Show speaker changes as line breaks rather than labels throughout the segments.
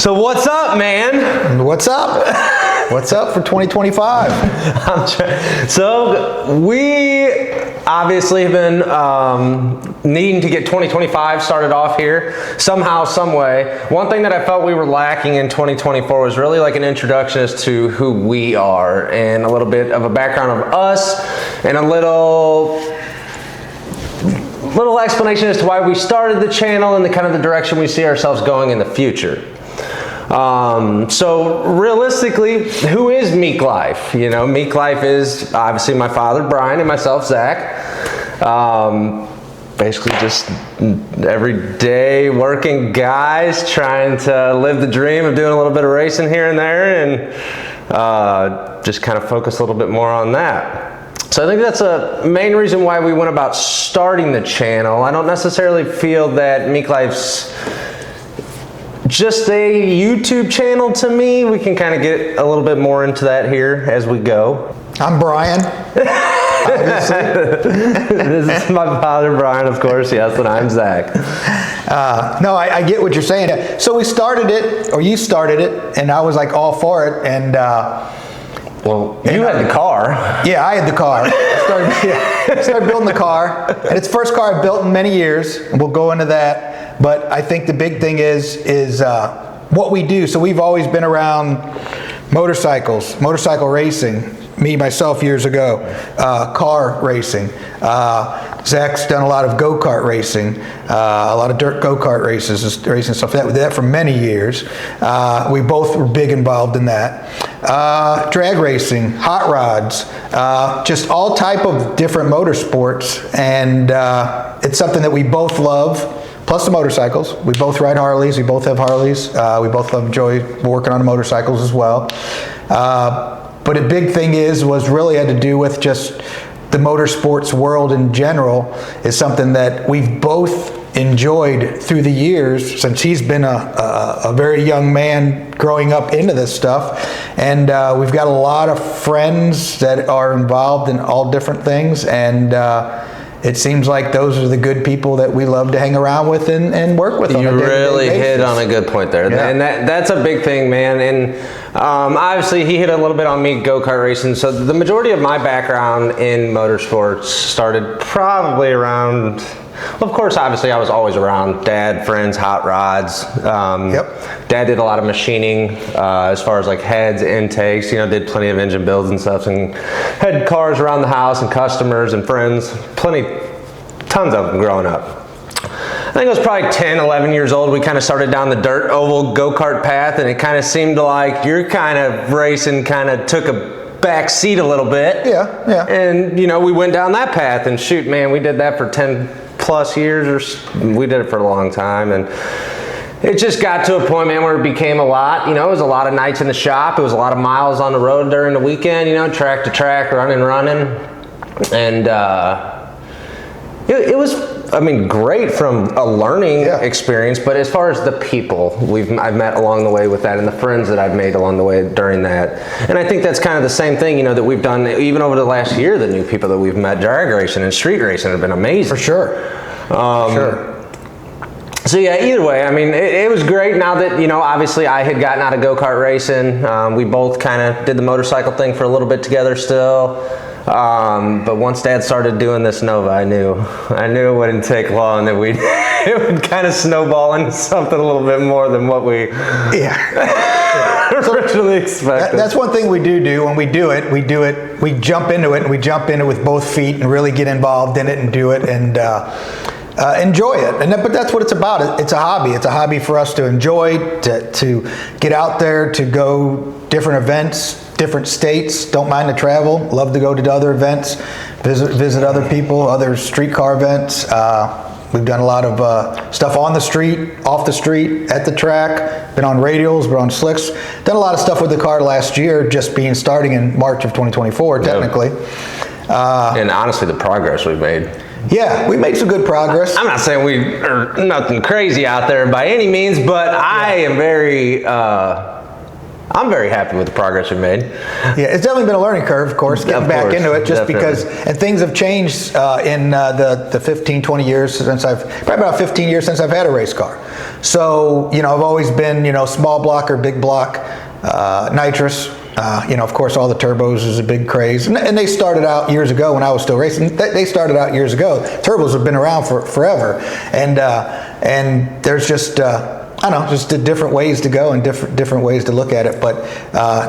So what's up, man?
What's up? What's up for 2025?
So we obviously have been needing to get 2025 started off here somehow, some way. One thing that I felt we were lacking in 2024 was really like an introduction as to who we are and a little bit of a background of us and a little explanation as to why we started the channel and the kind of the direction we see ourselves going in the future. So realistically, who is Meklife? You know, Meklife is obviously my father, Brian, and myself, Zach. Basically just everyday working guys trying to live the dream of doing a little bit of racing here and there and just kind of focus a little bit more on that. So I think that's a main reason why we went about starting the channel. I don't necessarily feel that Meklife's just a YouTube channel to me. We can kind of get a little bit more into that here as we go.
I'm Brian.
This is my father, Brian, of course, yes, and I'm Zach.
No, I get what you're saying. So we started it, or you started it, and I was like all for it, and
well, you had the car.
Yeah, I had the car. I started building the car, and it's the first car I've built in many years, and we'll go into that. But I think the big thing is what we do. So we've always been around motorcycles, motorcycle racing. Myself years ago, car racing. Zach's done a lot of go-kart racing, a lot of dirt go-kart races, racing stuff. That for many years. We both were big involved in that. Drag racing, hot rods, just all type of different motorsports, and it's something that we both love. Plus the motorcycles. We both ride Harleys. We both have Harleys. We both enjoy working on motorcycles as well. But a big thing was really had to do with just the motorsports world in general is something that we've both enjoyed through the years since he's been a very young man growing up into this stuff. And we've got a lot of friends that are involved in all different things, and it seems like those are the good people that we love to hang around with and work with.
You really hit on a good point there. Yeah. And that's a big thing, man. And obviously he hit a little bit on me go-kart racing. So the majority of my background in motorsports started probably around, well, of course, obviously I was always around dad, friends, hot rods. Dad did a lot of machining as far as like heads, intakes, you know, did plenty of engine builds and stuff, and had cars around the house and customers and friends, tons of them growing up. I think I was probably 10, 11 years old. We kind of started down the dirt oval go-kart path, and it kind of seemed like your kind of racing kind of took a back seat a little bit.
Yeah.
And, you know, we went down that path, and shoot, man, we did that for 10 plus years, or we did it for a long time, and it just got to a point, man, where it became a lot. You know, it was a lot of nights in the shop. It was a lot of miles on the road during the weekend, you know, track to track, running. And it was, I mean, great from a learning experience, but as far as the people I've met along the way with that and the friends that I've made along the way during that. And I think that's kind of the same thing, you know, that we've done even over the last year. The new people that we've met drag racing and street racing have been amazing.
For sure.
So yeah, either way, I mean, it was great. Now that, you know, obviously I had gotten out of go-kart racing. We both kind of did the motorcycle thing for a little bit together still. But once Dad started doing this Nova, I knew it wouldn't take long that it would kind of snowball into something a little bit more than what we originally expected.
That's one thing we do. When we do it, we jump into it, and we jump into it with both feet and really get involved in it and do it and enjoy it. But that's what it's about. It's a hobby. It's a hobby for us to enjoy, to get out there, to go different events, different states. Don't mind to travel. Love to go to other events, visit other people, other streetcar events. We've done a lot of stuff on the street, off the street, at the track. Been on radials, been on slicks. Done a lot of stuff with the car last year, starting in March of 2024, technically.
And honestly, the progress we've made.
Yeah, we made some good progress.
I'm not saying we are nothing crazy out there by any means, but I am very, I'm I'm very happy with the progress we made.
Yeah, it's definitely been a learning curve, of course, getting back into it, just because, and things have changed in the 15, 20 years since probably about 15 years since I've had a race car. So, I've always been, small block or big block, nitrous. Of course, all the turbos is a big craze, and they started out years ago when I was still racing. They started out years ago. Turbos have been around for forever, and there's just I don't know, just different ways to go and different ways to look at it. But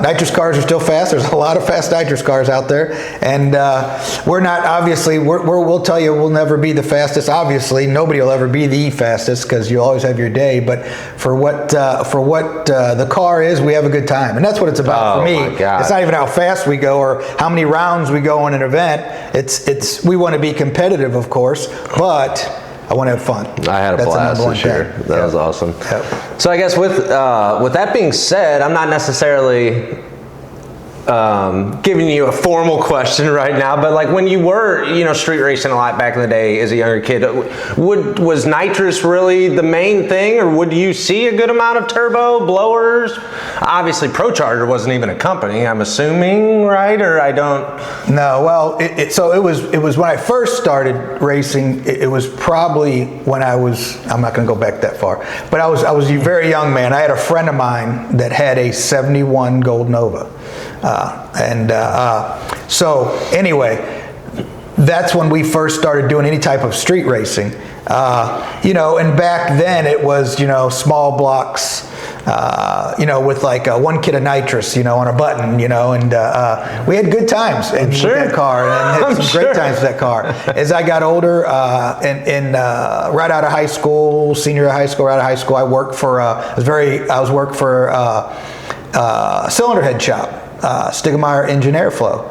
nitrous cars are still fast. There's a lot of fast nitrous cars out there, and we're not, obviously, we'll tell you we'll never be the fastest. Obviously, nobody will ever be the fastest because you'll always have your day. But for what the car is, we have a good time, and that's what it's about for me. It's not even how fast we go or how many rounds we go in an event. It's we want to be competitive, of course, but I want to have fun.
I had a blast this year. That was awesome. Yep. So I guess with that being said, I'm not necessarily giving you a formal question right now, but like when you were, street racing a lot back in the day as a younger kid, was nitrous really the main thing, or would you see a good amount of turbo blowers? Obviously, ProCharger wasn't even a company, I'm assuming, right? Or I don't. No,
well, so it was when I first started racing. It was probably when I was. I'm not going to go back that far, but I was a very young man. I had a friend of mine that had a '71 Gold Nova. So anyway, that's when we first started doing any type of street racing. And back then it was, small blocks, with like 1 kit of nitrous, on a button, and we had good times with that car, and had some great times with that car. As I got older, and right out of high school, senior high school, right out of high school, I worked for, I was working for a cylinder head shop. Stigemeyer Engine Airflow,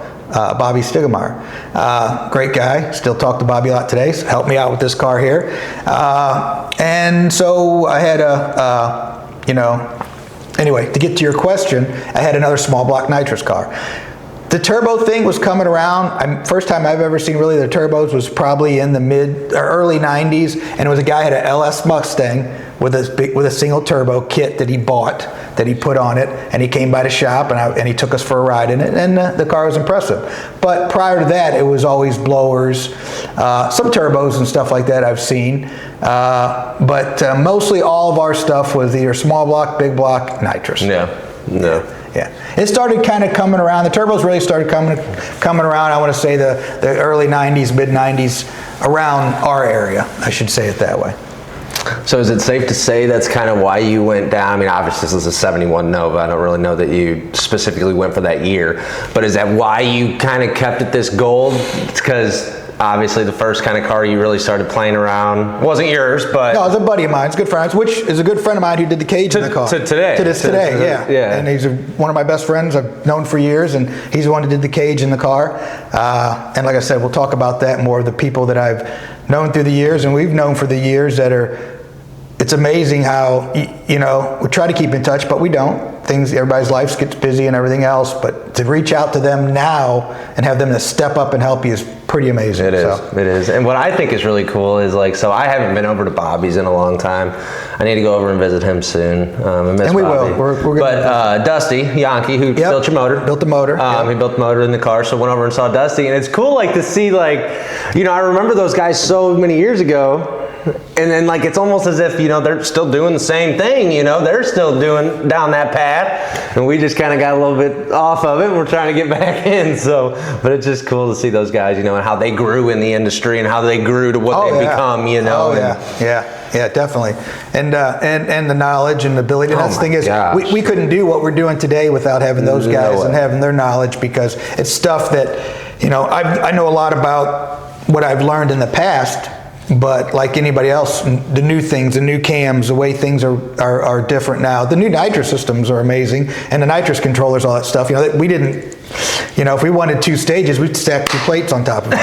Bobby Stigemeyer, great guy. Still talk to Bobby a lot today. So helped me out with this car here, and so I had Anyway, to get to your question, I had another small block nitrous car. The turbo thing was coming around. First time I've ever seen really the turbos was probably in the mid or early '90s, and it was a guy who had an LS Mustang with a single turbo kit that he bought, that he put on it, and he came by the shop and he took us for a ride in it, and the car was impressive. But prior to that, it was always blowers, some turbos and stuff like that I've seen, but mostly all of our stuff was either small block, big block, nitrous.
Yeah.
It started kind of coming around. The turbos really started coming around, I want to say the early 90s, mid 90s, around our area. I should say it that way.
So is it safe to say that's kind of why you went down? I mean, obviously this is a '71 Nova. I don't really know that you specifically went for that year, but is that why you kind of kept it this gold? It's because obviously the first kind of car you really started playing around wasn't yours, but
no, it was a buddy of mine. It's a good friend, which is a good friend of mine who did the cage in the car.
To this
today, yeah. And he's one of my best friends I've known for years, and he's the one who did the cage in the car. And like I said, we'll talk about that more. The people that I've known through the years, and we've known for the years that are. It's amazing how, we try to keep in touch, but we don't. Everybody's lives gets busy and everything else, but to reach out to them now and have them to step up and help you is pretty amazing.
It is. And what I think is really cool is so I haven't been over to Bobby's in a long time. I need to go over and visit him soon. I miss
and we
Bobby.
will. We're
but Dusty Yankee, who built your motor.
Built the motor.
He built the motor in the car, so went over and saw Dusty. And it's cool to see I remember those guys so many years ago. And then it's almost as if, they're still doing the same thing, they're still doing down that path, and we just kind of got a little bit off of it, and we're trying to get back in. So, but it's just cool to see those guys, and how they grew in the industry and how they grew to what they've become,
Yeah, definitely. And the knowledge and ability. And that's the thing is, we couldn't do what we're doing today without having those guys and having their knowledge, because it's stuff that, I know a lot about what I've learned in the past. But like anybody else, the new things, the new cams, the way things are different now. The new nitrous systems are amazing, and the nitrous controllers, all that stuff. We didn't, if we wanted 2 stages, we'd stack 2 plates on top of each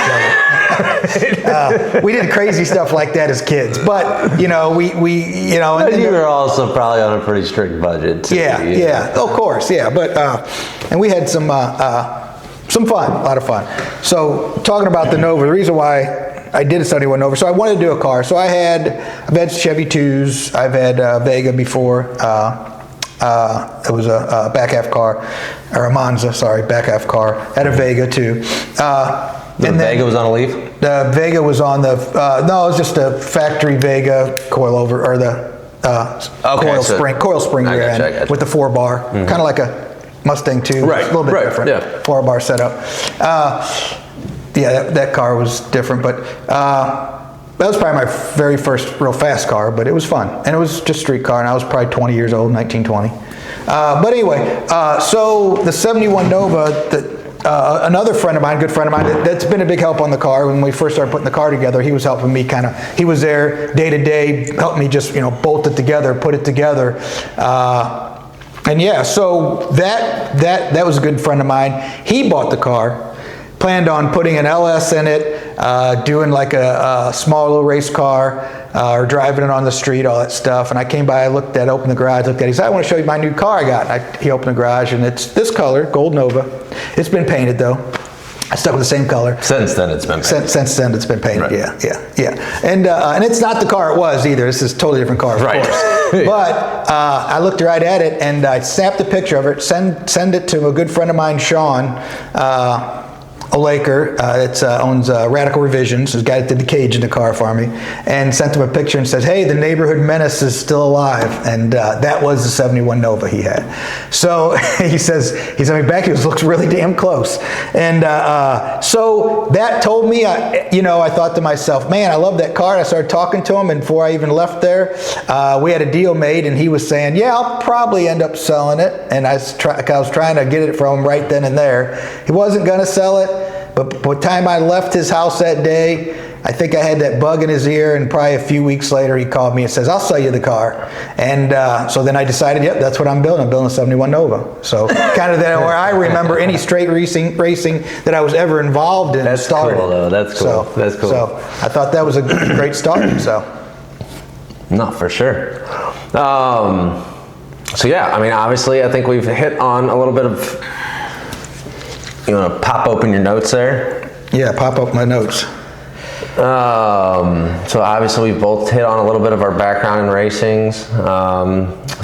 other. We did crazy stuff like that as kids, but we And
you were also probably on a pretty strict budget too.
Yeah, of course, yeah. But and we had some fun, a lot of fun. So talking about the Nova, the reason why I did a 71 Nova, so I wanted to do a car. So I've had Chevy 2s, I've had Vega before, It was a back half car, or a Monza, sorry, back half car. Had a Vega too.
The Vega was on a Leaf?
The Vega was on the, no, it was just a factory Vega coilover, or the coil spring rear end with the 4-bar, kind of like a Mustang 2,
right?
A little bit different, 4-bar setup. Yeah, that car was different, but that was probably my very first real fast car, but it was fun, and it was just street car, and I was probably 20 years old, 1920. But anyway, so the 71 Nova, another friend of mine, good friend of mine, that's been a big help on the car. When we first started putting the car together, he was helping me he was there day to day, helped me just, bolt it together, put it together. And yeah, so that was a good friend of mine. He bought the car, planned on putting an LS in it, doing like a small little race car, or driving it on the street, all that stuff. And I came by, opened the garage, looked at it. He said, I want to show you my new car I got. And he opened the garage, and it's this color, gold Nova. It's been painted though. I stuck with the same color.
Since then it's been painted.
Since then it's been painted,
right.
yeah. And it's not the car it was either. This is a totally different car, of course. But I looked right at it, and I snapped a picture of it, send it to a good friend of mine, Sean, a Laker, owns Radical Revisions, the guy that did the cage in the car for me, and sent him a picture and says, hey, the neighborhood menace is still alive. And that was the 71 Nova he had. So he sent me back, it looks really damn close. And so that told me, I thought to myself, man, I love that car. And I started talking to him, and before I even left there, we had a deal made, and he was saying, yeah, I'll probably end up selling it. And I was trying to get it from him right then and there. He wasn't going to sell it. But by the time I left his house that day, I think I had that bug in his ear, and probably a few weeks later he called me and says, I'll sell you the car. And so then I decided, yep, that's what I'm building. I'm building a 71 Nova. So kind of where I remember any straight racing that I was ever involved in.
That's
started.
Cool, though. That's cool. That's cool.
So I thought that was a great start. So.
No, for sure. So yeah, I mean, obviously I think we've hit on a little bit of, you want to pop open your notes there?
Yeah, pop up my notes.
So obviously we both hit on a little bit of our background in racings.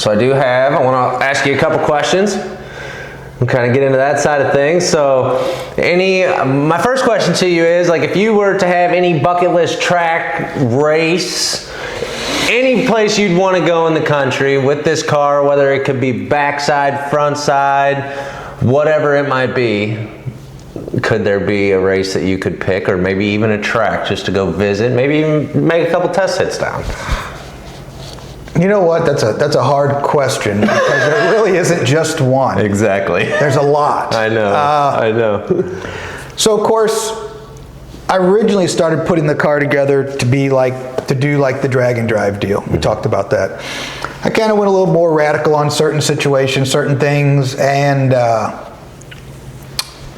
So I want to ask you a couple questions and kind of get into that side of things. So my first question to you is, like, if you were to have any bucket list track race, any place you'd want to go in the country with this car, whether it could be backside, front side, whatever it might be, could there be a race that you could pick, or maybe even a track just to go visit, maybe even make a couple test hits down?
You know what? That's a hard question, because there really isn't just one.
Exactly.
There's a lot.
I know.
So of course, I originally started putting the car together to do like the drag and drive deal. We talked about that. I kind of went a little more radical on certain situations, certain things, and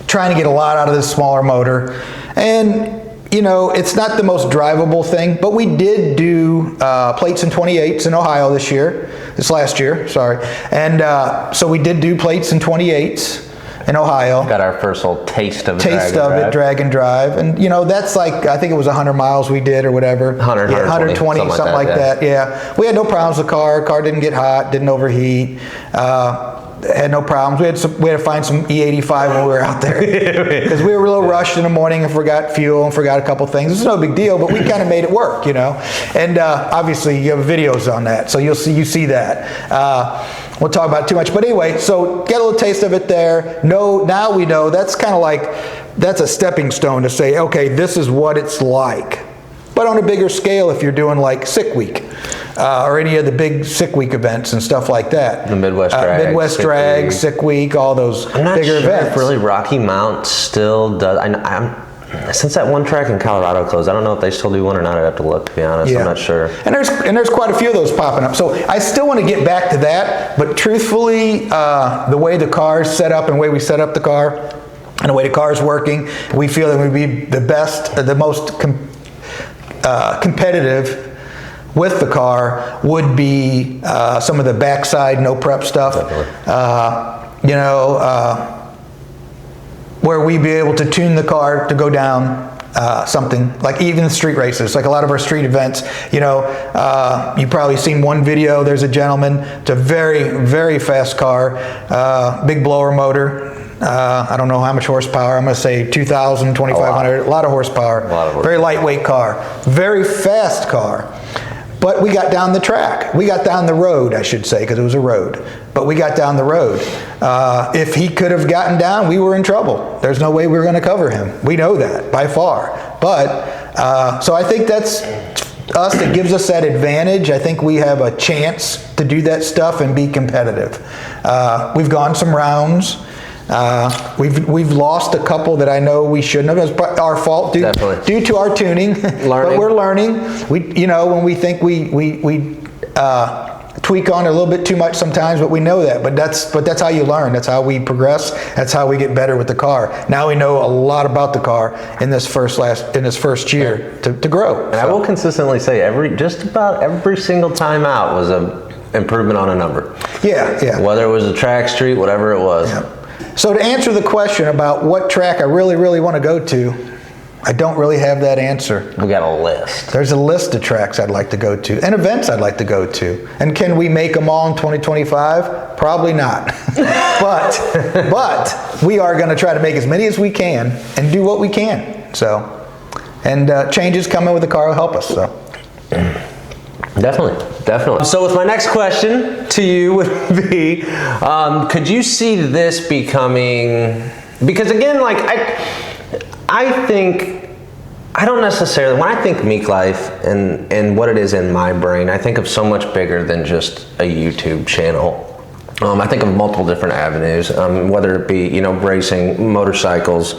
trying to get a lot out of this smaller motor. And it's not the most drivable thing, but we did do plates and 28s in Ohio this last year, sorry. And so we did do plates and 28s in Ohio.
Got our first little taste of
drag and drive. And that's like, I think it was 100 miles we did or whatever. 120, something like that. Yeah. We had no problems with the car. Car didn't get hot, didn't overheat. Had no problems. We had to find some E85 when we were out there, because we were a little rushed in the morning and forgot fuel and forgot a couple things. It's no big deal, but we kind of made it work, And obviously you have videos on that, so you see that. We'll talk about it too much, but anyway, so get a little taste of it there. Now we know that's kind of like, that's a stepping stone to say, okay, this is what it's like. But on a bigger scale, if you're doing like Sick Week, or any of the big Sick Week events and stuff like that.
The Midwest Drag,
Sick Week, all those
I'm not
bigger
sure
events.
If really Rocky Mount still does. Since that one track in Colorado closed, I don't know if they still do one or not. I'd have to look, to be honest. Yeah. I'm not sure.
And there's quite a few of those popping up. So I still want to get back to that, but truthfully, the way the car's set up and the way we set up the car and the way the car's working, we feel that we'd be the best, the most competitive with the car would be some of the backside no prep stuff. Where we'd be able to tune the car to go down something like even street races, like a lot of our street events. You know, you've probably seen one video. There's a gentleman. It's a very, very fast car, big blower motor. I don't know how much horsepower. I'm going to say 2,000, 2,500. A lot of horsepower. Very lightweight car. Very fast car. But we got down the track. We got down the road, I should say, because it was a road. But we got down the road. If he could have gotten down, we were in trouble. There's no way we were going to cover him. We know that by far. But so I think that's us. That gives us that advantage. I think we have a chance to do that stuff and be competitive. We've gone some rounds. We've lost a couple that I know we shouldn't have. It's our fault due to our tuning. But we're learning. You know, when we think we tweak on it a little bit too much sometimes, but we know that. But that's how you learn. That's how we progress. That's how we get better with the car. Now we know a lot about the car in this first year to grow.
And I will consistently say just about every single time out was a improvement on a number.
Yeah.
Whether it was a track, street, whatever it was.
Yeah. So to answer the question about what track I really, really want to go to, I don't really have that answer.
We got a list.
There's a list of tracks I'd like to go to and events I'd like to go to. And can we make them all in 2025? Probably not. but we are going to try to make as many as we can and do what we can. So, and changes coming with the car will help us. So.
Definitely. So with my next question to you would be, could you see this becoming, because again, like I think, I don't necessarily, when I think Meklife and what it is in my brain, I think of so much bigger than just a YouTube channel. I think of multiple different avenues, whether it be, you know, racing, motorcycles,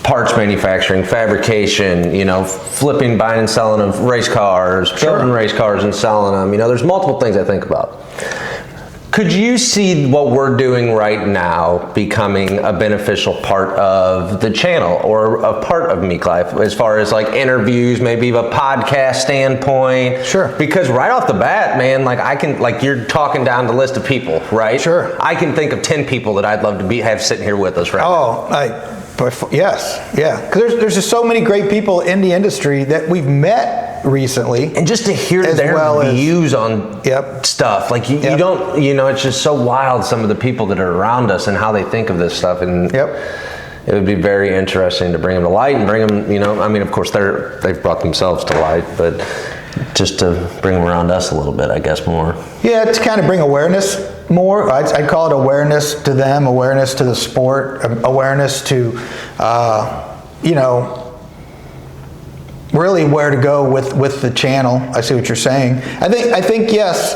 parts manufacturing, fabrication, you know, flipping, buying and selling of race cars, building race cars and selling them. You know, there's multiple things I think about. Could you see what we're doing right now becoming a beneficial part of the channel or a part of Meklife as far as like interviews, maybe a podcast standpoint?
Sure.
Because right off the bat, man, like I can, like you're talking down the list of people, right?
Sure.
I can think of 10 people that I'd love to have sitting here with us right now.
Yes, yeah. Because there's just so many great people in the industry that we've met recently,
and just to hear their views on stuff, like you don't, you know, it's just so wild. Some of the people that are around us and how they think of this stuff, and it would be very interesting to bring them to light and bring them. You know, I mean, of course they've brought themselves to light, but just to bring them around us a little bit, I guess more. Yeah,
to kind of bring awareness more. I'd call it awareness to them, awareness to the sport, awareness to, you know, really where to go with the channel. I see what you're saying. I think yes.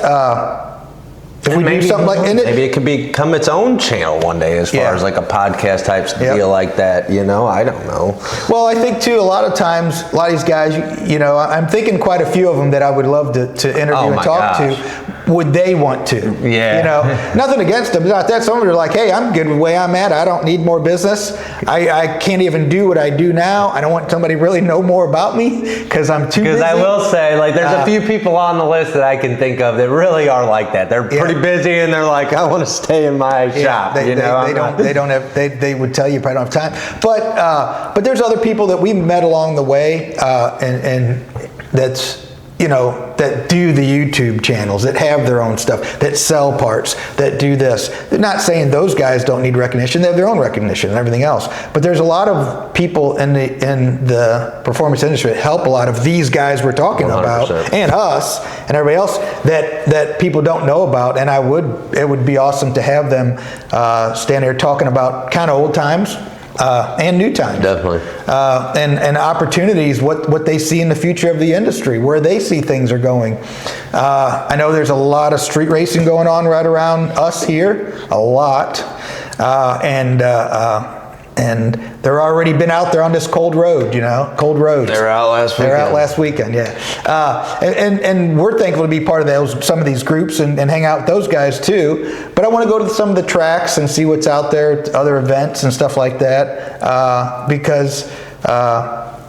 If we do something like
maybe it could become its own channel one day, as far as like a podcast type deal like that. You know, I don't know.
Well, I think too, a lot of times, a lot of these guys, you know, I'm thinking quite a few of them that I would love to interview and talk to. Would they want to?
Yeah.
You know, nothing against them. Not that. Some of them are like, hey, I'm good with the way I'm at. I don't need more business. I can't even do what I do now. I don't want somebody to really know more about me because I'm too busy.
Because I will say, like, there's a few people on the list that I can think of that really are like that. They're pretty busy and they're like, I want to stay in my shop.
They would tell you probably don't have time. But there's other people that we met along the way, and that's, you know, that do the YouTube channels, that have their own stuff, that sell parts, that do this. They're not saying those guys don't need recognition. They have their own recognition and everything else. But there's a lot of people in the performance industry that help a lot of these guys we're talking 100%. About, and us, and everybody else that people don't know about. And it would be awesome to have them stand there talking about kind of old times. And new times.
Definitely.
And opportunities, what they see in the future of the industry, where they see things are going. I know there's a lot of street racing going on right around us here, a lot. And they're already been out there on this cold road, you know, cold roads.
They're out last weekend.
Yeah. And we're thankful to be part of some of these groups and hang out with those guys too. But I want to go to some of the tracks and see what's out there, other events and stuff like that, because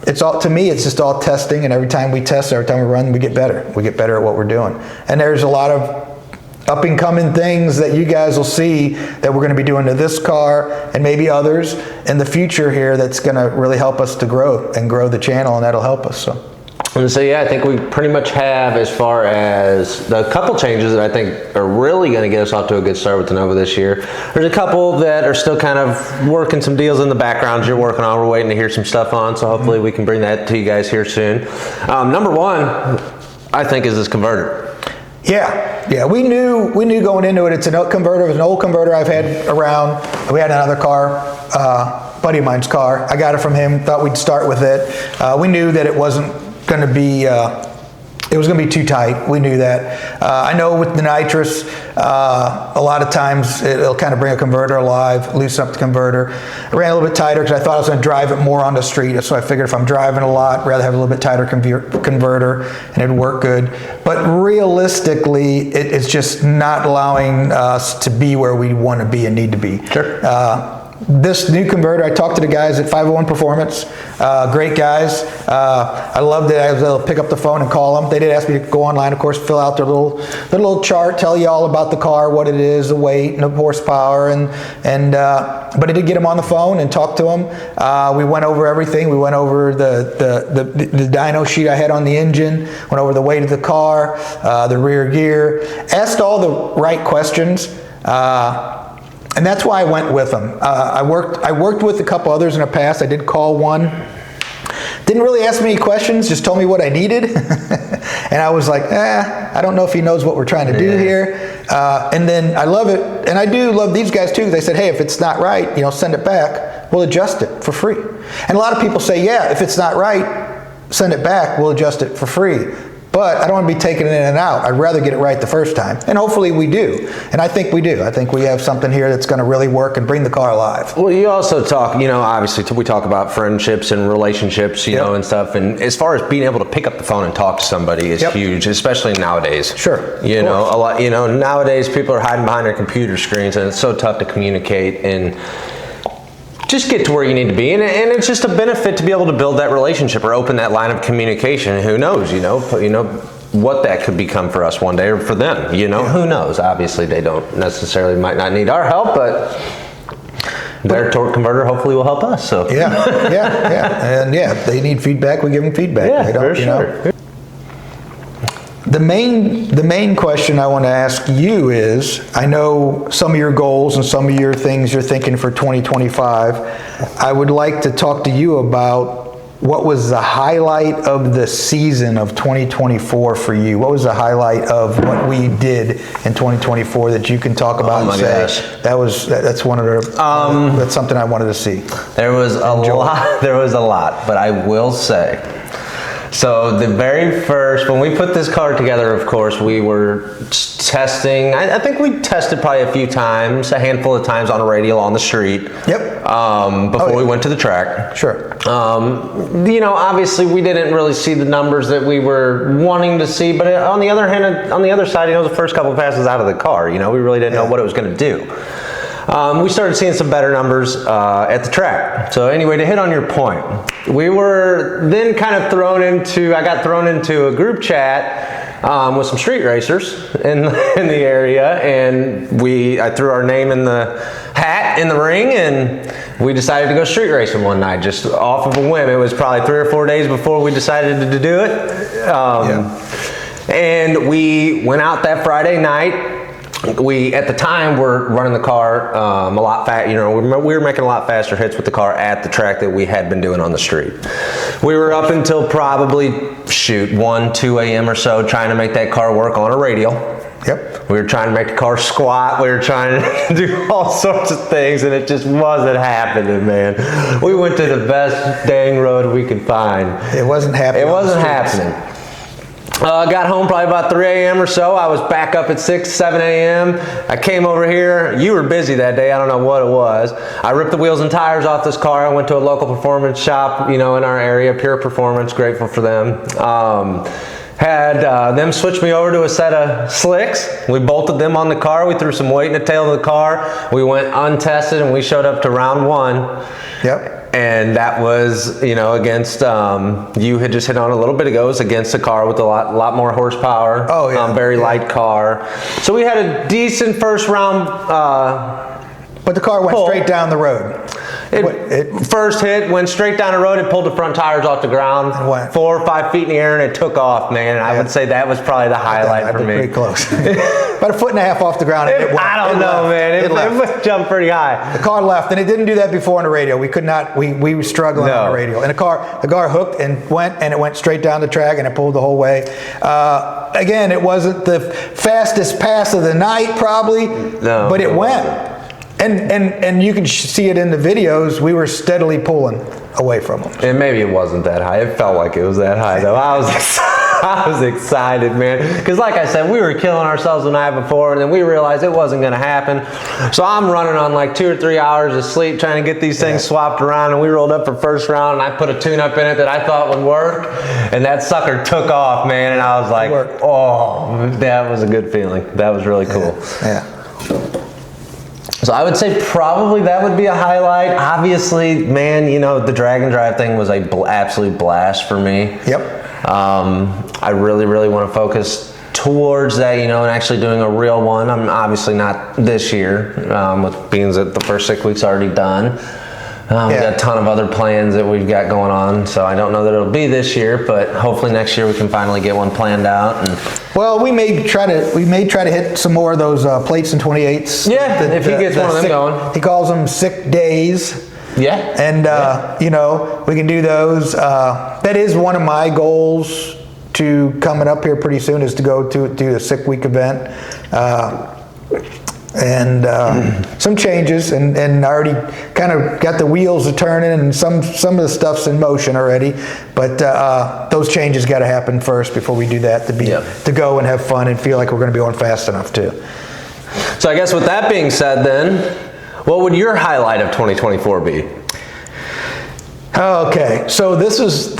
it's all, to me, it's just all testing. And every time we test, every time we run, we get better. We get better at what we're doing. And there's a lot of up and coming things that you guys will see that we're going to be doing to this car and maybe others in the future here that's going to really help us to grow the channel, and that'll help us.
And so yeah, I think we pretty much have, as far as the couple changes that I think are really going to get us off to a good start with the Nova this year. There's a couple that are still kind of working some deals in the background you're working on. We're waiting to hear some stuff on, so hopefully we can bring that to you guys here soon. Number one, I think, is this converter.
Yeah, we knew going into it. It's an converter. It was an old converter I've had around. We had another car, buddy of mine's car. I got it from him. Thought we'd start with it. We knew that it wasn't going to be. It was going to be too tight. We knew that. I know with the nitrous, a lot of times it'll kind of bring a converter alive, loosen up the converter. I ran a little bit tighter because I thought I was going to drive it more on the street. So I figured if I'm driving a lot, rather have a little bit tighter converter, and it'd work good. But realistically, it's just not allowing us to be where we want to be and need to be.
Sure.
This new converter, I talked to the guys at 501 Performance, great guys. I loved that I was able to pick up the phone and call them. They did ask me to go online, of course, fill out their little chart, tell you all about the car, what it is, the weight, and the horsepower, but I did get them on the phone and talk to them. We went over everything. We went over the dyno sheet I had on the engine, went over the weight of the car, the rear gear, asked all the right questions. And that's why I went with them. I worked with a couple others in the past. I did call one. Didn't really ask me any questions, just told me what I needed. And I was like, I don't know if he knows what we're trying to do here. And then I love it. And I do love these guys too. They said, hey, if it's not right, send it back. We'll adjust it for free. And a lot of people say, yeah, if it's not right, send it back. We'll adjust it for free. But I don't want to be taking it in and out. I'd rather get it right the first time. And hopefully we do. And I think we do. I think we have something here that's going to really work and bring the car alive.
Well, you also talk, obviously we talk about friendships and relationships, and stuff. And as far as being able to pick up the phone and talk to somebody is huge, especially nowadays.
Sure.
A lot, nowadays people are hiding behind their computer screens, and it's so tough to communicate and just get to where you need to be, and it's just a benefit to be able to build that relationship or open that line of communication. Who knows, what that could become for us one day, or for them, who knows. Obviously they don't necessarily, might not need our help, but their torque converter hopefully will help us. So
and if they need feedback, we give them feedback. They don't,
for sure.
The main question I want to ask you is, I know some of your goals and some of your things you're thinking for 2025. I would like to talk to you about what was the highlight of the season of 2024 for you. What was the highlight of what we did in 2024 that you can talk about and say, that's one of the, that's something I wanted to see.
There was a lot, but I will say, so the very first, when we put this car together, of course, we were testing. I think we tested probably a few times, a handful of times on a radial on the street.
Yep.
Before we went to the track.
Sure.
Obviously we didn't really see the numbers that we were wanting to see, but on the other hand, on the other side, the first couple of passes out of the car, we really didn't know what it was going to do. We started seeing some better numbers at the track. So anyway, to hit on your point, we were then kind of I got thrown into a group chat with some street racers in the area, and I threw our name in the hat in the ring, and we decided to go street racing one night, just off of a whim. It was probably 3 or 4 days before we decided to do it. And we went out that Friday night. We, at the time, were running the car a lot fast. We were making a lot faster hits with the car at the track that we had been doing on the street. We were up until probably 1, 2 a.m. or so trying to make that car work on a radial.
Yep.
We were trying to make the car squat. We were trying to do all sorts of things, and it just wasn't happening, man. We went to the best dang road we could find.
It wasn't happening.
It wasn't happening. Got home probably about 3 a.m. or so. I was back up at 6, 7 a.m. I came over here. You were busy that day. I don't know what it was. I ripped the wheels and tires off this car. I went to a local performance shop, in our area, Pure Performance. Grateful for them. Had them switch me over to a set of slicks. We bolted them on the car. We threw some weight in the tail of the car. We went untested, and we showed up to round 1.
Yep.
And that was, you know, against, you had just hit on a little bit ago, it was against a car with a lot more horsepower.
Oh, yeah.
Very light car. So we had a decent first round,
but the car went
pull.
straight down the road.
First hit, went straight down the road, it pulled the front tires off the ground,
And went.
4 or 5 feet in the air, and it took off, man. And I would say that was probably the highlight for me.
Pretty close. About a foot and a half off the ground. And it went.
I don't know, man. It jumped pretty high.
The car left, and it didn't do that before on the radio. We could not. We were struggling on the radio, and the car hooked and it went straight down the track, and it pulled the whole way. Again, it wasn't the fastest pass of the night, probably, but it went. And you can see it in the videos. We were steadily pulling away from them.
And maybe it wasn't that high. It felt like it was that high, though. I was excited, man. Because like I said, we were killing ourselves the night before, and then we realized it wasn't going to happen. So I'm running on like 2 or 3 hours of sleep trying to get these things swapped around, and we rolled up for first round, and I put a tune-up in it that I thought would work, and that sucker took off, man. And I was like, oh, that was a good feeling. That was really cool.
Yeah.
So I would say probably that would be a highlight. Obviously, man, you know, the drag and drive thing was a absolute blast for me.
Yep.
I really, really want to focus towards that, you know, and actually doing a real one. I'm obviously not this year, with being that the first 6 weeks already done. We've got a ton of other plans that we've got going on, so I don't know that it'll be this year, but hopefully next year we can finally get one planned out. And
well, we may try to hit some more of those plates and 28s.
Yeah, if he gets one of them going.
He calls them sick days.
Yeah.
And you know, we can do those. That is one of my goals to coming up here pretty soon, is to go to do a sick week event. And some changes, and I already kind of got the wheels a turning, and some of the stuff's in motion already, but those changes got to happen first before we do that, to go and have fun and feel like we're going to be going fast enough too.
So I guess with that being said, then, what would your highlight of 2024 be?
Okay, so this is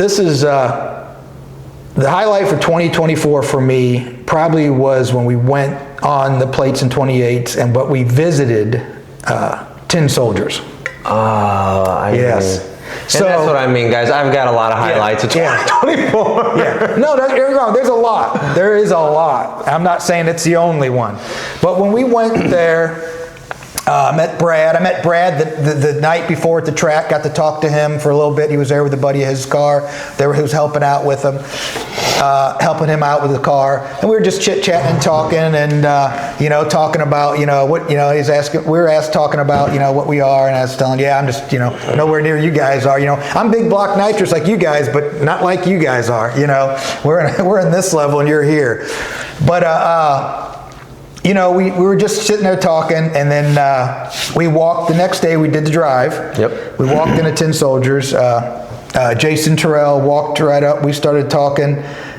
the highlight for 2024 for me probably was when we went on the plates and 28s, but we visited Tin Soldiers.
Yes. So that's what I mean, guys. I've got a lot of highlights of 2024.
Yeah. No, you're wrong. There's a lot. There is a lot. I'm not saying it's the only one. But when we went there, I met Brad the night before at the track, got to talk to him for a little bit. He was there with a buddy of his car. He was helping out with him, helping him out with the car. And we were just chit-chatting and talking, and, you know, talking about, you know, what, you know, talking about, you know, what we are. And I was telling, I'm just, you know, nowhere near you guys are. You know, I'm big block nitrous like you guys, but not like you guys are. You know, we're in this level and you're here. But, you know, we were just sitting there talking, and then we walked. The next day we did the drive.
Yep.
We walked into Tin Soldiers. Jason Terrell walked right up. We started talking,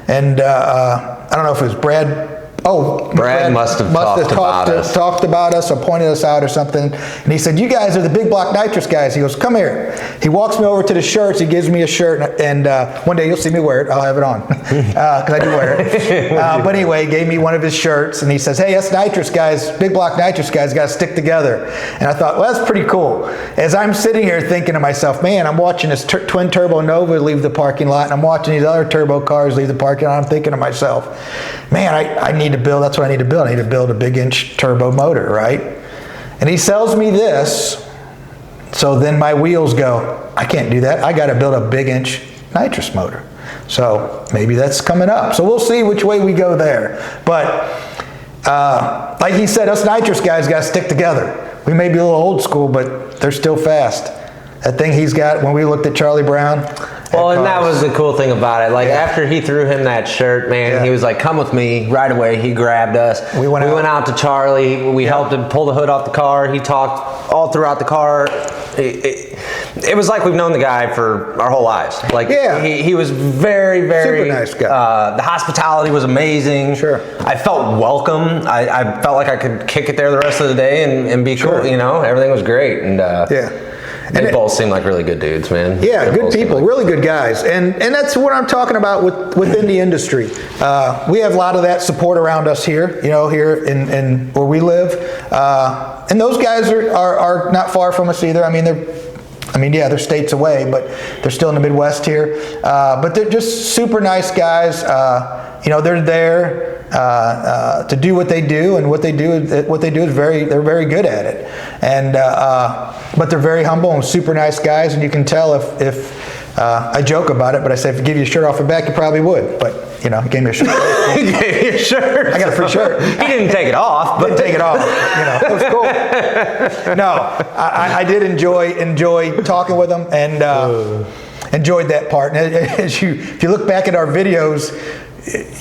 and I don't know if it was Brad. Oh,
Brad must have
talked about us or pointed us out or something. And he said, "You guys are the big block nitrous guys." He goes, "Come here." He walks me over to the shirts. He gives me a shirt, and one day you'll see me wear it. I'll have it on because I do wear it. But anyway, he gave me one of his shirts, and he says, "Hey, us nitrous guys, big block nitrous guys, got to stick together." And I thought, well, that's pretty cool. As I'm sitting here thinking to myself, man, I'm watching this twin turbo Nova leave the parking lot, and I'm watching these other turbo cars leave the parking lot. I'm thinking to myself, man, I need to build. That's what I need to build. I need to build a big inch turbo motor, right? And he sells me this. So then my wheels go, I can't do that. I got to build a big inch nitrous motor. So maybe that's coming up. So we'll see which way we go there. But like he said, us nitrous guys got to stick together. We may be a little old school, but they're still fast. That thing he's got, when we looked at Charlie Brown.
Well, and that was the cool thing about it. Like, after he threw him that shirt, man, he was like, come with me right away. He grabbed us. We went out to Charlie. We helped him pull the hood off the car. He talked all throughout the car. It was like we've known the guy for our whole lives. Like, he was very, very
super nice guy.
The hospitality was amazing.
Sure.
I felt welcome. I felt like I could kick it there the rest of the day and be cool. You know, everything was great. And they both seem like really good dudes, man.
Yeah, good people, really good guys. And that's what I'm talking about within the industry. We have a lot of that support around us here, you know, here in where we live. And those guys are not far from us either. I mean, they're I mean, yeah, they're states away, but they're still in the Midwest here. But they're just super nice guys. They're there to do what they do, and what they do is they're very good at it. And but they're very humble and super nice guys, and you can tell if I joke about it, but I say if I give you a shirt off your back, you probably would. But he gave me a shirt.
He gave you a shirt.
I got a free shirt.
He didn't take it off, but
didn't take it off. It was cool. No, I did enjoy talking with him, and enjoyed that part. And if you look back at our videos,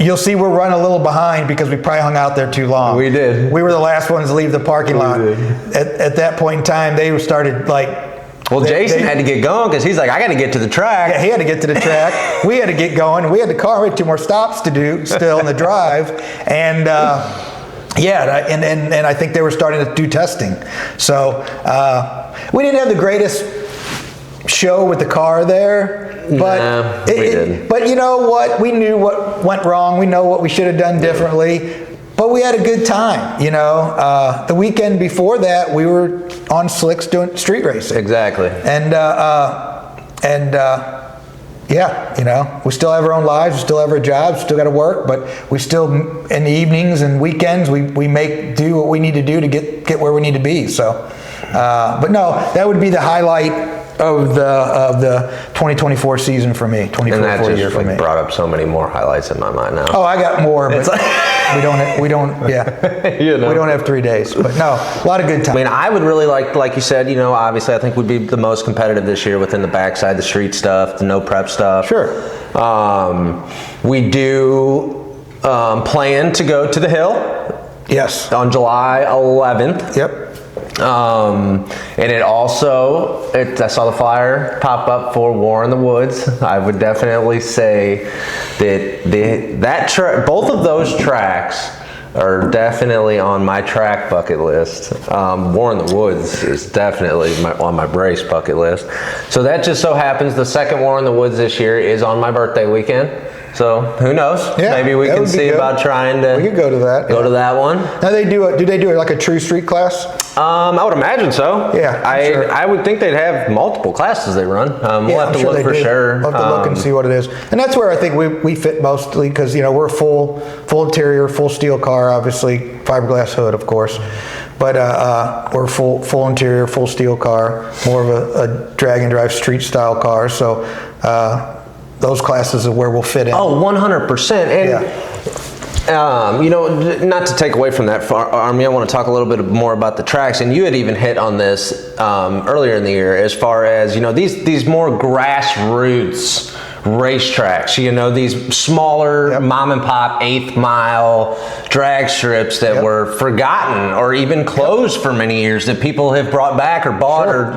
you'll see we're running a little behind because we probably hung out there too long.
We did.
We were the last ones to leave the parking lot. At that point in time, they started like.
Well, Jason had to get going because he's like, I got to get to the track.
Yeah, he had to get to the track. We had to get going. We had the car. We had 2 more stops to do still in the drive, and and I think they were starting to do testing. So we didn't have the greatest show with the car there, but
we did.
But you know what? We knew what went wrong. We know what we should have done differently. But we had a good time, The weekend before that, we were on slicks doing street racing.
Exactly.
And we still have our own lives, we still have our jobs, still got to work, but we still, in the evenings and weekends, we do what we need to do to get where we need to be. So, but no, that would be the highlight of the 2024 season for me. 2024
and that
year
just
for me.
brought up so many more highlights in my mind now.
Oh, I got more, but we don't. Yeah, we don't have 3 days, but no, a lot of good time.
I mean, I would really like you said, obviously I think we'd be the most competitive this year within the backside, the street stuff, the no prep stuff.
Sure.
We do plan to go to the Hill.
Yes.
On July 11th.
Yep.
And it also, I saw the flyer pop up for War in the Woods. I would definitely say that both of those tracks are definitely on my track bucket list. War in the Woods is definitely on my race bucket list. So that just so happens the second War in the Woods this year is on my birthday weekend. So who knows?
Yeah,
maybe we can see about trying to.
We could go to that.
Go to that one.
Now do they do like a true street class?
I would imagine so.
Yeah, sure.
I would think they'd have multiple classes they run. We'll have to look for sure.
We'll have to look and see what it is. And that's where I think we fit mostly because we're full interior, full steel car, obviously fiberglass hood, of course. But we're full interior, full steel car, more of a drag and drive street style car. So. Those classes are where we'll fit in.
Oh, 100%. And, not to take away from that, Army, I want to talk a little bit more about the tracks. And you had even hit on this earlier in the year as far as, these more grassroots racetracks, these smaller mom and pop 8th mile drag strips that were forgotten or even closed for many years that people have brought back or bought or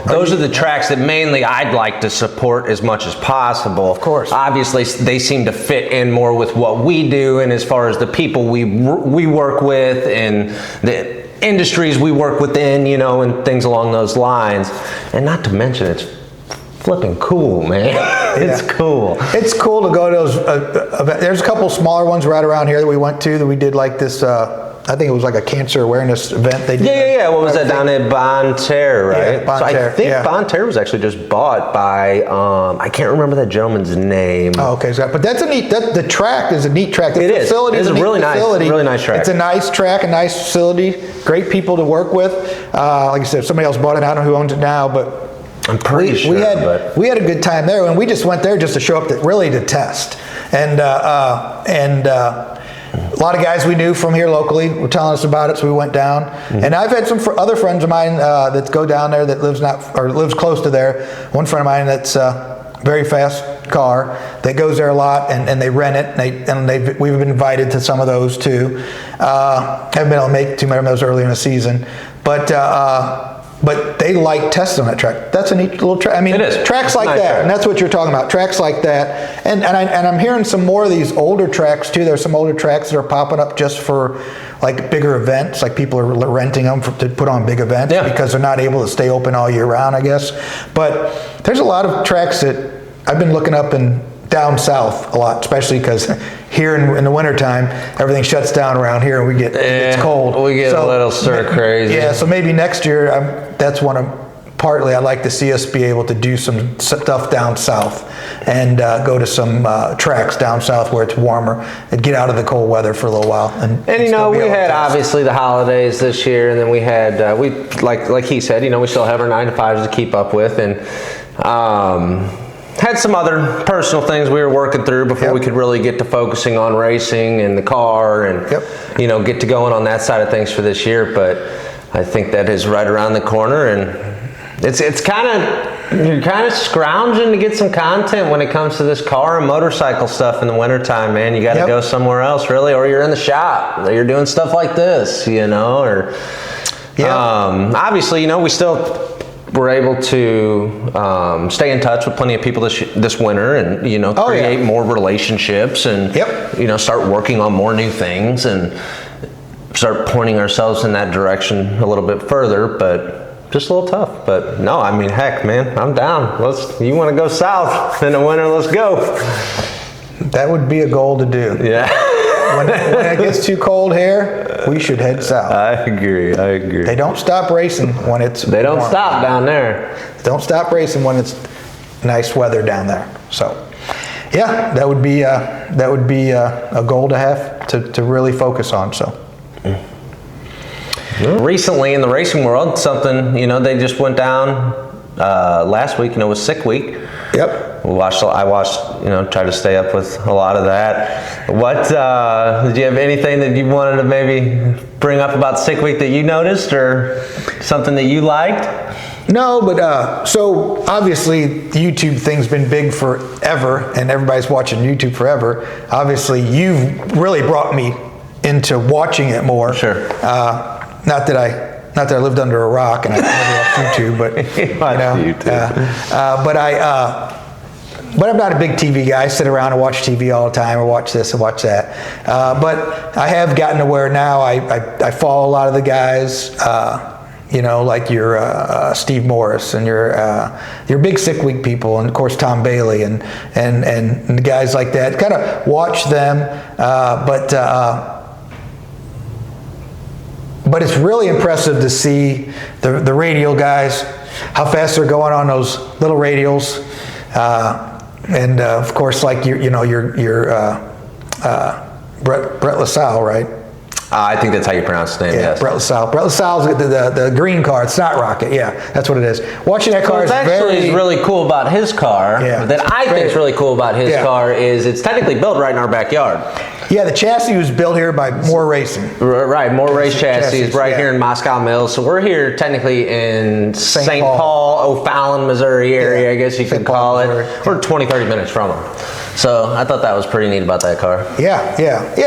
those are the tracks that mainly I'd like to support as much as possible.
Of course.
Obviously they seem to fit in more with what we do and as far as the people we work with and the industries we work within, and things along those lines. And not to mention it's flipping cool, man. It's cool.
It's cool to go to those events. There's a couple smaller ones right around here that we went to that we did like this, I think it was like a cancer awareness event they did.
Yeah. What was that down at Bon Terre, right?
Yeah, Bon Terre.
So I think Bon Terre was actually just bought by, I can't remember that gentleman's name.
Oh, okay. So, but that's a neat, the track is a neat track. The
it
facility
is. It's a really nice track.
It's a nice track, a nice facility, great people to work with. Like I said, somebody else bought it. I don't know who owns it now, but
I'm pretty sure.
We had a good time there, and we just went there just to show up to test. And a lot of guys we knew from here locally were telling us about it, so we went down. Mm-hmm. And I've had some other friends of mine that go down there that lives close to there. One friend of mine that's very fast car that goes there a lot, and they rent it. We've been invited to some of those too. Haven't been able to make too many of those early in the season, but they like testing on that track. That's a neat little track. I mean,
it is.
Tracks like that, and that's what you're talking about. Tracks like that, and I'm hearing some more of these older tracks too. There's some older tracks that are popping up just for like bigger events. Like people are renting them to put on big events because they're not able to stay open all year round, I guess. But there's a lot of tracks that I've been looking up and down south a lot, especially because here in the wintertime, everything shuts down around here and it's cold.
We get a little stir crazy.
Yeah, so maybe next year, that's one of partly I'd like to see us be able to do some stuff down south and go to some tracks down south where it's warmer and get out of the cold weather for a little while. And
you know, we had obviously the holidays this year, and then we had we like he said, you know, we still have our 9 to 5s to keep up with, and had some other personal things we were working through before we could really get to focusing on racing and the car, and you know, get to going on that side of things for this year. But I think that is right around the corner, and it's kind of, you're kind of scrounging to get some content when it comes to this car and motorcycle stuff in the wintertime, man. You got to go somewhere else, really, or you're in the shop, or you're doing stuff like this, you know, or obviously, you know, we still were able to stay in touch with plenty of people this winter, and, you know, create more relationships, and you know, start working on more new things and start pointing ourselves in that direction a little bit further. But just a little tough. But no, I mean, heck, man, I'm down. You want to go south in the winter? Let's go.
That would be a goal to do.
Yeah.
When it gets too cold here, we should head south.
I agree.
They don't stop racing when it's
They don't
warm.
stop down there.
Don't stop racing when it's nice weather down there. So, yeah, that would be a goal to have to really focus on. So.
Recently in the racing world, something, you know, they just went down last week, and it was Sick Week.
Yep.
I watched, you know, try to stay up with a lot of that. What, did you have anything that you wanted to maybe bring up about Sick Week that you noticed, or something that you liked?
No, but so obviously the YouTube thing's been big forever, and everybody's watching YouTube forever. Obviously, you've really brought me into watching it more.
Sure.
Not that I lived under a rock and I never watched YouTube, but but I'm not a big TV guy. I sit around and watch TV all the time, or watch this and watch that. But I have gotten to where now I follow a lot of the guys. You know, like your Steve Morris and your big Sick Week people, and of course Tom Bailey and the guys like that. Kind of watch them, but it's really impressive to see the radial guys, how fast they're going on those little radials, and of course, like your Brett LaSalle, right?
I think that's how you pronounce his name.
Yeah,
yes.
Brett LaSalle. Brett LaSalle's the green car. It's not Rocket. Yeah, that's what it is. Watching that car is
really cool about his car.
Yeah,
that I think is really cool about his car is it's technically built right in our backyard.
Yeah, the chassis was built here by Moore Racing.
Right, Moore Race chassis right here in Moscow Mills. So we're here technically in St. Paul, O'Fallon, Missouri area, I guess you could call it. We're 20, 30 minutes from them. So I thought that was pretty neat about that car.
Yeah.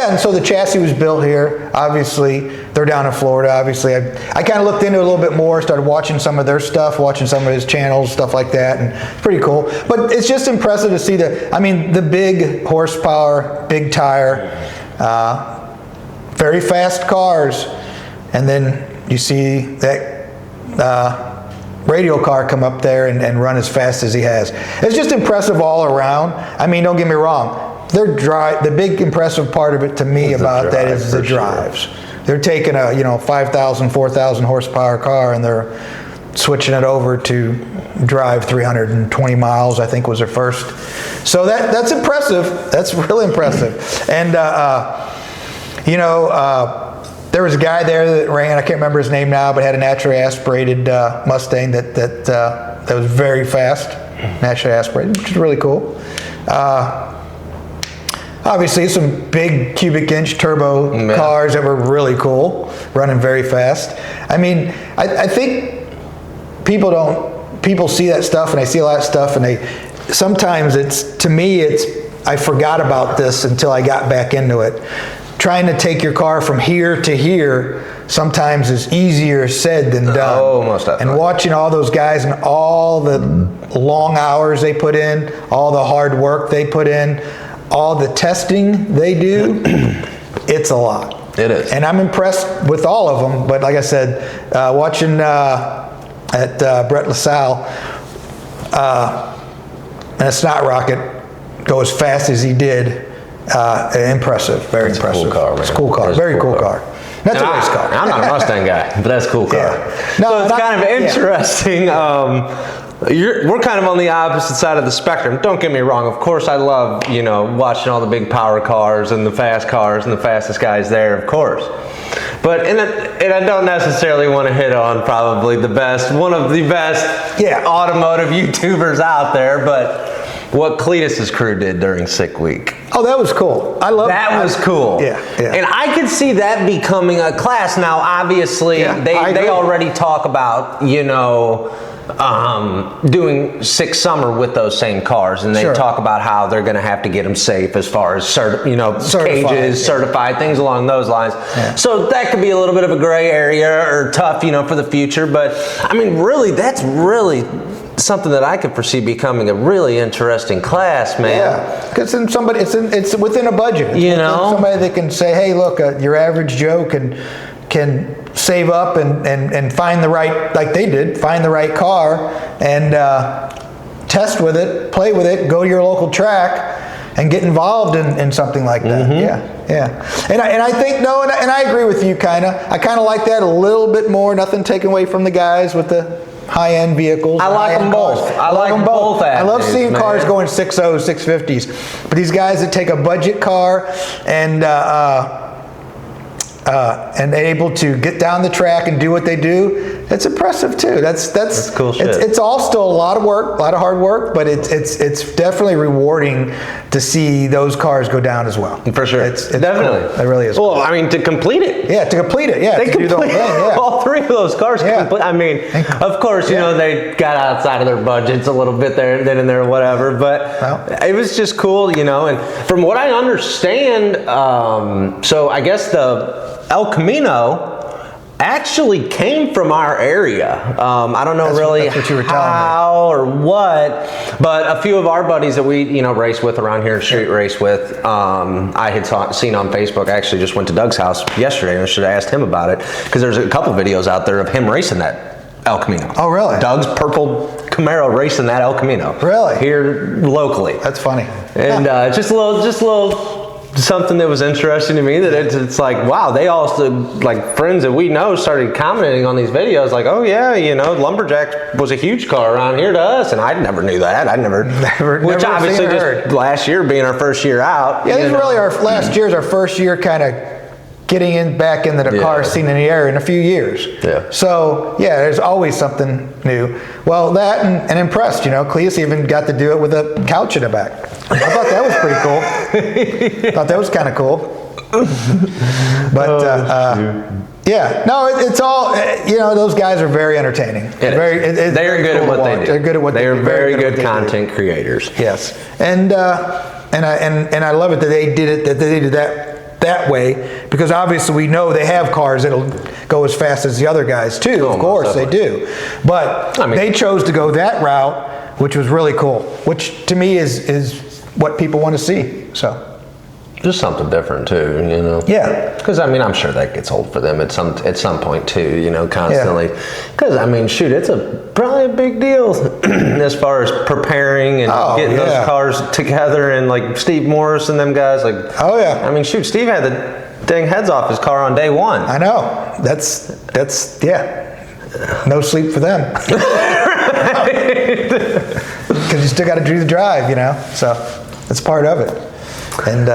And so the chassis was built here. Obviously, they're down in Florida. Obviously, I kind of looked into it a little bit more, started watching some of their stuff, watching some of his channels, stuff like that, and it's pretty cool. But it's just impressive to see the big horsepower, big tire, very fast cars, and then you see that radial car come up there and run as fast as he has. It's just impressive all around. I mean, don't get me wrong. The big impressive part of it to me about that is the drives. Sure. They're taking a 5,000, 4,000 horsepower car, and they're switching it over to drive 320 miles, I think was their first. So that's impressive. That's really impressive. And there was a guy there that ran, I can't remember his name now, but had a naturally aspirated Mustang that was very fast, naturally aspirated, which is really cool. Obviously, some big cubic inch turbo cars that were really cool, running very fast. I mean, I think people see that stuff, and they see a lot of stuff, and sometimes I forgot about this until I got back into it. Trying to take your car from here to here sometimes is easier said than done.
Oh, most definitely.
And watching all those guys and all the long hours they put in, all the hard work they put in, all the testing they do, it's a lot.
It is.
And I'm impressed with all of them. But like I said, watching at Brett LaSalle, and a Snot Rocket go as fast as he did, impressive, very impressive.
It's a cool car, man.
It's a cool car, very cool car. That's a race car.
I'm not a Mustang guy, but that's a cool car.
Yeah. No,
so it's kind of interesting. We're kind of on the opposite side of the spectrum. Don't get me wrong. Of course, I love, watching all the big power cars and the fast cars and the fastest guys there, of course. But, and I don't necessarily want to hit on probably one of the best automotive YouTubers out there, but what Cletus's crew did during Sick Week.
Oh, that was cool. I love
that. That was cool.
Yeah.
And I could see that becoming a class. Now, obviously, they already talk about, doing Sick Summer with those same cars, and they talk about how they're going to have to get them safe as far as cages, certified, things along those lines. Yeah. So that could be a little bit of a gray area or tough, for the future. But I mean, really, that's really something that I could foresee becoming a really interesting class, man.
Yeah, because it's within a budget. Somebody that can say, hey, look, your average Joe can save up and find the right, like they did, find the right car and test with it, play with it, go to your local track and get involved in something like that. Mm-hmm. Yeah. And I think, and I agree with you kind of. I kind of like that a little bit more, nothing taken away from the guys with the high-end vehicles.
I like them both. I like them both.
I love seeing cars going 6.0s, 650s. But these guys that take a budget car and able to get down the track and do what they do, it's impressive too. That's
cool shit.
It's all still a lot of work, a lot of hard work, but it's definitely rewarding to see those cars go down as well.
For sure.
It's
definitely.
Cool. It really is.
Well, I mean, to complete it.
Yeah, to complete it. Yeah,
they complete all three of those cars.
Yeah.
I mean, of course, they got outside of their budgets a little bit there, then and there, whatever. But it was just cool, And from what I understand, so I guess the El Camino actually came from our area. I don't know that's what you were how or what, but a few of our buddies that we race with around here, street race with, I had seen on Facebook. I actually just went to Doug's house yesterday and I should have asked him about it because there's a couple videos out there of him racing that El Camino.
Oh, really?
Doug's purple Camaro racing that El Camino.
Really?
Here locally.
That's funny.
And just a little something that was interesting to me, that it's like, wow, they also, like, friends that we know started commenting on these videos like, oh yeah, Lumberjack was a huge car around here to us, and I never knew that. I never which obviously just last year being our first year out.
Yeah, this is really our last year's our first year kind of getting back into the car scene in the area in a few years. Yeah. So there's always something new. Well, that and impressed, Cleus even got to do it with a couch in the back. I thought that was pretty cool. Thought that was kind of cool. But it's all those guys are very entertaining.
They're good at what they do.
They're good at what they do.
They're very good content creators.
Yes, and I love it that they did that way, because obviously we know they have cars that'll go as fast as the other guys too. Of course they do, but they chose to go that route, which was really cool. Which to me is what people want to see. So.
Just something different too,
Yeah.
Because I'm sure that gets old for them at some point too, constantly. Because shoot, it's probably a big deal as far as preparing and getting those cars together, and like Steve Morris and them guys, like. Oh yeah. Shoot, Steve had the dang heads off his car on day one.
I know. That's no sleep for them. Because you still got to do the drive, So that's part of it. And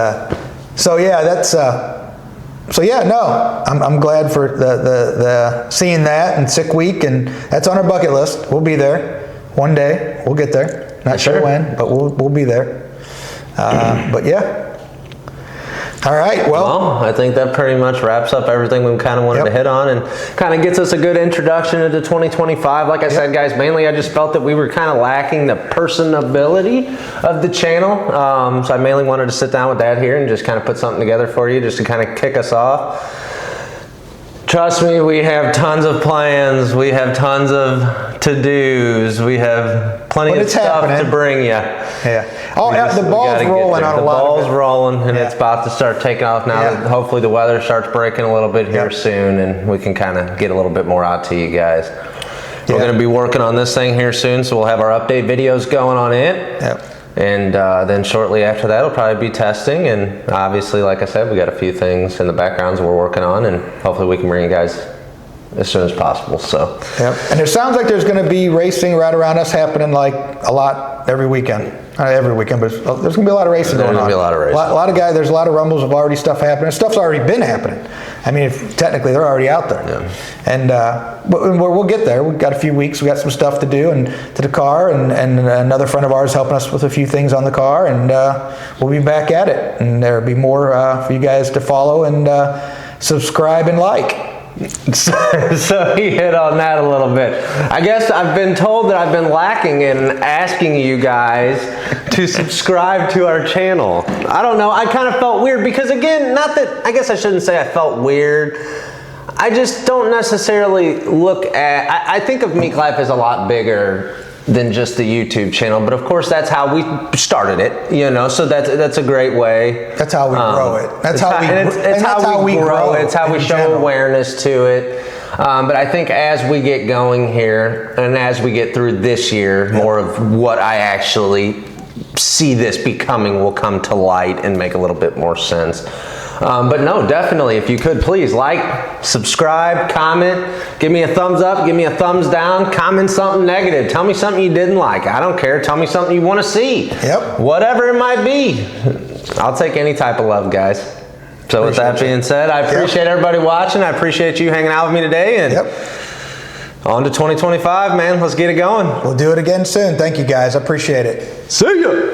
I'm glad for the seeing that and Sick Week, and that's on our bucket list. We'll be there one day. We'll get there. Not sure when, but we'll be there. But yeah. All right. Well,
I think that pretty much wraps up everything we kind of wanted to hit on, and kind of gets us a good introduction into 2025. Like I said, guys, mainly I just felt that we were kind of lacking the personability of the channel. So I mainly wanted to sit down with Dad here and just kind of put something together for you, just to kind of kick us off. Trust me, we have tons of plans. We have tons of to-dos. We have plenty of stuff to bring you.
Yeah. The ball's rolling on a lot of it.
The ball's rolling, and it's about to start taking off now. That hopefully the weather starts breaking a little bit here soon, and we can kind of get a little bit more out to you guys. We're going to be working on this thing here soon, so we'll have our update videos going on it.
Yep.
And then shortly after that, it'll probably be testing. And obviously, like I said, we got a few things in the backgrounds we're working on, and hopefully we can bring you guys as soon as possible. So,
yep. And it sounds like there's going to be racing right around us happening like a lot every weekend. Not every weekend, but there's going to be a lot of racing going on.
There's going to be a lot of racing.
A lot of guys, there's a lot of rumbles of already stuff happening. Stuff's already been happening. I mean, technically they're already out there. Yeah. And but we'll get there. We've got a few weeks. We got some stuff to do and to the car, and another friend of ours helping us with a few things on the car, and we'll be back at it. And there'll be more for you guys to follow and subscribe and like.
So he hit on that a little bit. I guess I've been told that I've been lacking in asking you guys to subscribe to our channel. I don't know. I kind of felt weird because, again, not that, I guess I shouldn't say I felt weird. I just don't necessarily look at, I think of Meklife as a lot bigger than just the YouTube channel, but of course that's how we started it, you know. So that's a great way.
That's how we grow it. That's how we grow it.
It's how we show awareness to it. But I think as we get going here and as we get through this year, more of what I actually see this becoming will come to light and make a little bit more sense. But no, definitely, if you could, please like, subscribe, comment, give me a thumbs up, give me a thumbs down, comment something negative, tell me something you didn't like. I don't care. Tell me something you want to see.
Yep.
Whatever it might be. I'll take any type of love, guys. So with that being said, I appreciate everybody watching. I appreciate you hanging out with me today. And on to 2025, man. Let's get it going.
We'll do it again soon. Thank you, guys. I appreciate it.
See ya.